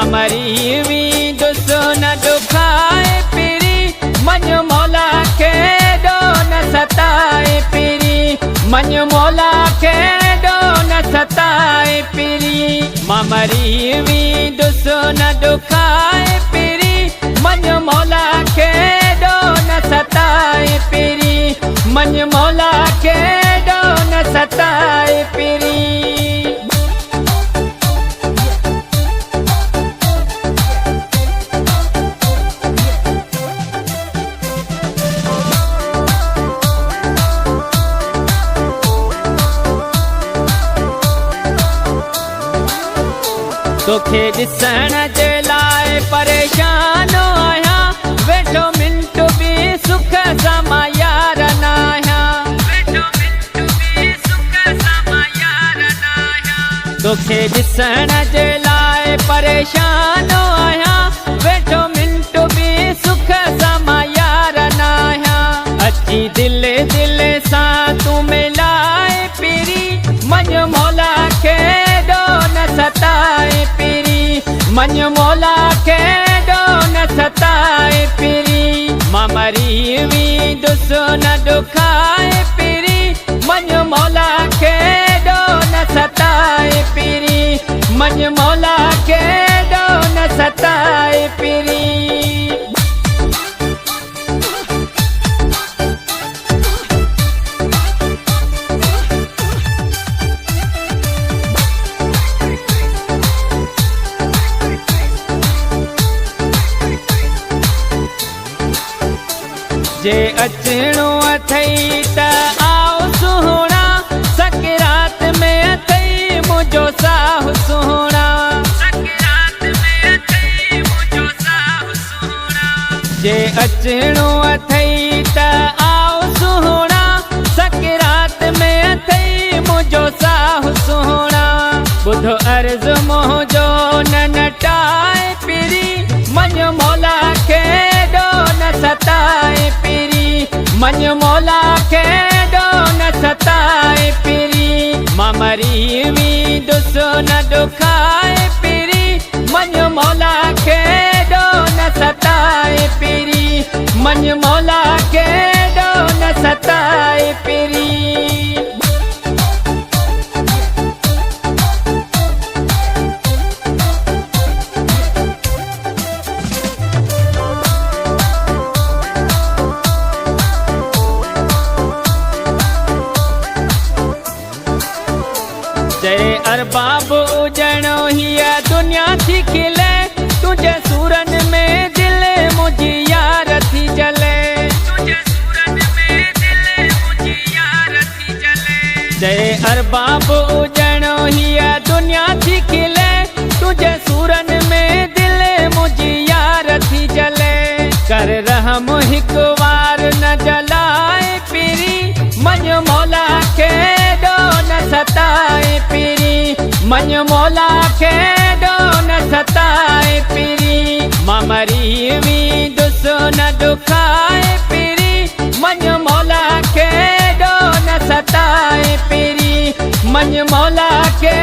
मरी वी दुसन दुखाए पिरी मन मौला के डो न सताए पिरी मन मौला के डो न सताए पिरी मरी वी दुसन दुखाए पिरी मन मौला के डो न सताए पिरी मन मौला के डो न सताए पिरी। तोखे ॾिसण जे लाइ परेशान आहियां वेठो मिंट बि सुख सां मां यार न आहियां तोखे ॾिसण जे लाइ परेशान आहियां वेठो मिंट बि सुख सां मां यार न आहियां अची दिल दिल सां तूं मिलाए पिरी मन मौला खे डो न सताए पिरी मन मौला के डो न सताए पिरी मरी वी दुसन दुखाए पिरी मन मौला के डो न सताए पिरी मन मौला के डो न सताए पिरी। जे अचणो अथई त आओ सुहिणा सकरात में अथई मुंहिंजो साहु सुहिणा जे अचणो अथई त आओ सुहिणा सकरात में अथई मुंहिंजो साहु सुहिणा ॿुध अर्ज़ मुंहिंजो न नटाए पिरी मन मौला खे डो न सताए पिरी मन मौला के डो न सताए पिरी मरी वी दुसन दुखाए पिरी मन मौला के डो न सताए पिरी मन मौला के डो न सताए पिरी। जय अरबाब उजणो हीअ दुनिया थी खिले तुझे सूरन में दिल मुझी यार थी जले जय अरबाब उजणो हीअ दुनिया थी खिले तुझे सूरन में दिल मुझी यार थी जले कर रहम हिकु वार न जलाए पिरी मन मौला के डो न सताए पिरी मन मौला के डो न सताए पिरी मरी वी दुसन दुखाए पिरी मन मौला के डो न सताए पिरी मन मौला के